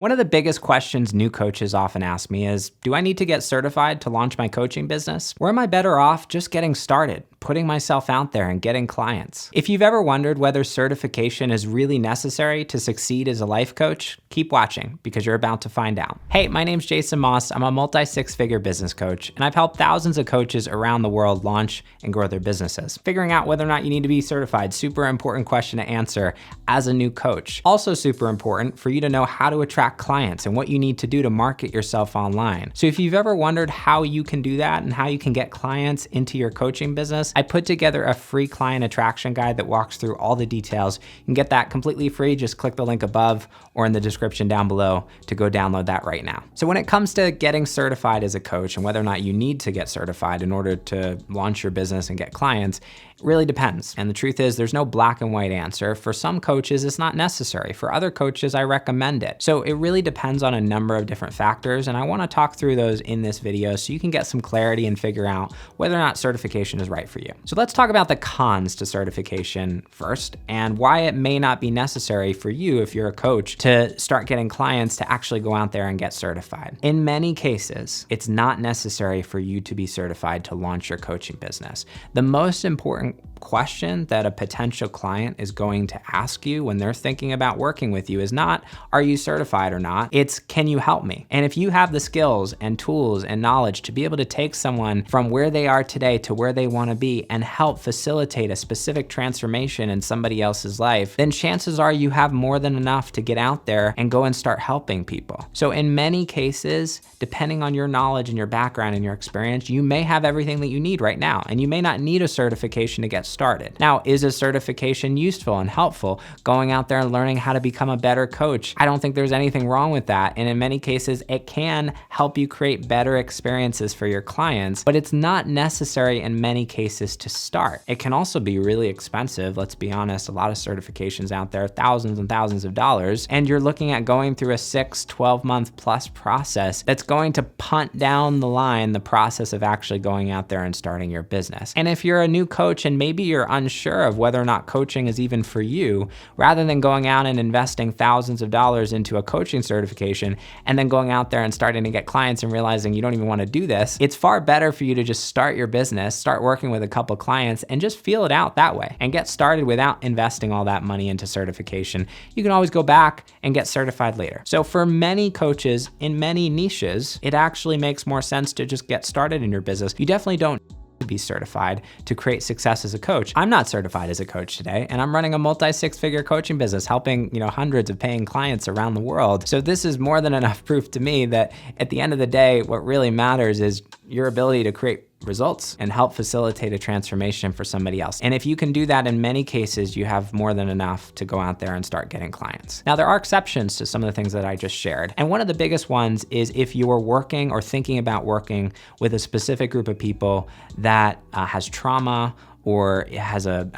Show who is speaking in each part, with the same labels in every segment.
Speaker 1: One of the biggest questions new coaches often ask me is, do I need to get certified to launch my coaching business? Or am I better off just getting started, putting myself out there and getting clients? If you've ever wondered whether certification is really necessary to succeed as a life coach, keep watching because you're about to find out. Hey, my name's Jason Moss. I'm a multi-six-figure business coach, and I've helped thousands of coaches around the world launch and grow their businesses. Figuring out whether or not you need to be certified, super important question to answer as a new coach. Also super important for you to know how to attract clients and what you need to do to market yourself online. So if you've ever wondered how you can do that and how you can get clients into your coaching business, I put together a free client attraction guide that walks through all the details. You can get that completely free. Just click the link above or in the description down below to go download that right now. So when it comes to getting certified as a coach and whether or not you need to get certified in order to launch your business and get clients, it really depends. And the truth is there's no black and white answer. For some coaches, it's not necessary. For other coaches, I recommend it. So it really depends on a number of different factors. And I want to talk through those in this video so you can get some clarity and figure out whether or not certification is right for you. So let's talk about the cons to certification first and why it may not be necessary for you if you're a coach to start getting clients to actually go out there and get certified. In many cases, it's not necessary for you to be certified to launch your coaching business. The most important question that a potential client is going to ask you when they're thinking about working with you is not, are you certified or not? It's, can you help me? And if you have the skills and tools and knowledge to be able to take someone from where they are today to where they want to be and help facilitate a specific transformation in somebody else's life, then chances are you have more than enough to get out there and go and start helping people. So in many cases, depending on your knowledge and your background and your experience, you may have everything that you need right now, and you may not need a certification to get started. Now, is a certification useful and helpful? Going out there and learning how to become a better coach, I don't think there's anything wrong with that. And in many cases, it can help you create better experiences for your clients, but it's not necessary in many cases to start. It can also be really expensive. Let's be honest, a lot of certifications out there, thousands and thousands of dollars, and you're looking at going through a 6-12 month plus process that's going to punt down the line the process of actually going out there and starting your business. And if you're a new coach and maybe you're unsure of whether or not coaching is even for you, rather than going out and investing thousands of dollars into a coaching certification and then going out there and starting to get clients and realizing you don't even want to do this, it's far better for you to just start your business, start working with a couple clients and just feel it out that way and get started without investing all that money into certification. You can always go back and get certified later. So for many coaches in many niches, it actually makes more sense to just get started in your business. You definitely don't to be certified to create success as a coach. I'm not certified as a coach today, and I'm running a multi-six-figure coaching business, helping hundreds of paying clients around the world. So this is more than enough proof to me that at the end of the day, what really matters is your ability to create results and help facilitate a transformation for somebody else. And if you can do that, in many cases, you have more than enough to go out there and start getting clients. Now, there are exceptions to some of the things that I just shared. And one of the biggest ones is if you are working or thinking about working with a specific group of people that has trauma or has a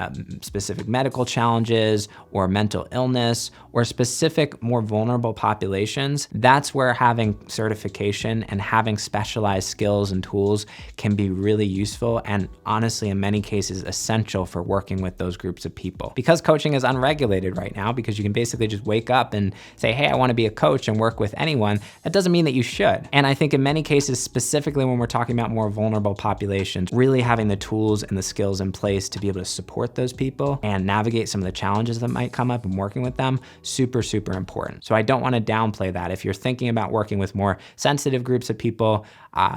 Speaker 1: specific medical challenges or mental illness or specific more vulnerable populations, that's where having certification and having specialized skills and tools can be really useful and honestly, in many cases, essential for working with those groups of people. Because coaching is unregulated right now, because you can basically just wake up and say, hey, I want to be a coach and work with anyone, that doesn't mean that you should. And I think in many cases, specifically when we're talking about more vulnerable populations, really having the tools and the skills in place to be able to support those people and navigate some of the challenges that might come up and working with them, super, super important. So I don't want to downplay that. If you're thinking about working with more sensitive groups of people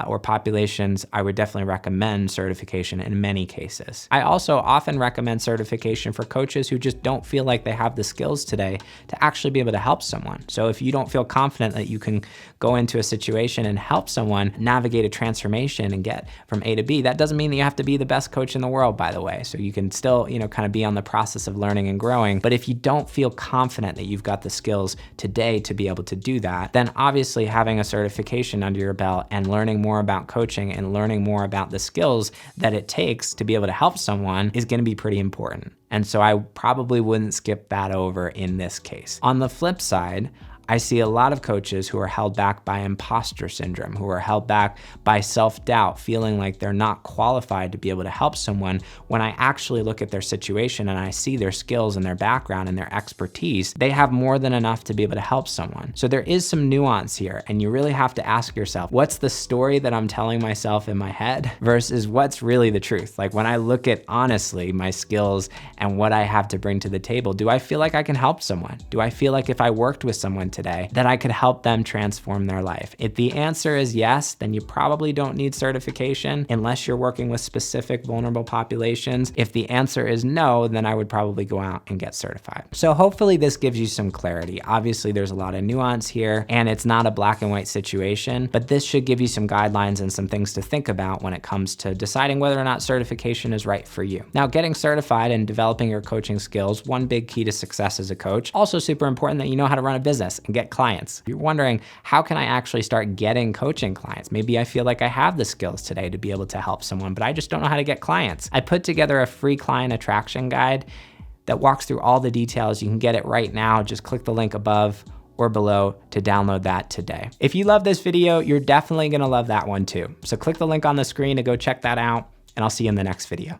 Speaker 1: or populations, I would definitely recommend certification in many cases. I also often recommend certification for coaches who just don't feel like they have the skills today to actually be able to help someone. So if you don't feel confident that you can go into a situation and help someone navigate a transformation and get from A to B, that doesn't mean that you have to be the best coach in the world, by the way. So you can still, kind of be on the process of learning and growing. But if you don't feel confident that you've got the skills today to be able to do that, then obviously having a certification under your belt and learning more about coaching and learning more about the skills that it takes to be able to help someone is going to be pretty important. And so I probably wouldn't skip that over in this case. On the flip side, I see a lot of coaches who are held back by imposter syndrome, who are held back by self-doubt, feeling like they're not qualified to be able to help someone. When I actually look at their situation and I see their skills and their background and their expertise, they have more than enough to be able to help someone. So there is some nuance here, and you really have to ask yourself, what's the story that I'm telling myself in my head versus what's really the truth? Like when I look at honestly my skills and what I have to bring to the table, do I feel like I can help someone? Do I feel like if I worked with someone today that I could help them transform their life? If the answer is yes, then you probably don't need certification unless you're working with specific vulnerable populations. If the answer is no, then I would probably go out and get certified. So hopefully this gives you some clarity. Obviously there's a lot of nuance here and it's not a black and white situation, but this should give you some guidelines and some things to think about when it comes to deciding whether or not certification is right for you. Now, getting certified and developing your coaching skills, one big key to success as a coach. Also super important that you know how to run a business and get clients. You're wondering, how can I actually start getting coaching clients? Maybe I feel like I have the skills today to be able to help someone, but I just don't know how to get clients. I put together a free client attraction guide that walks through all the details. You can get it right now. Just click the link above or below to download that today. If you love this video, you're definitely gonna love that one too. So click the link on the screen to go check that out, and I'll see you in the next video.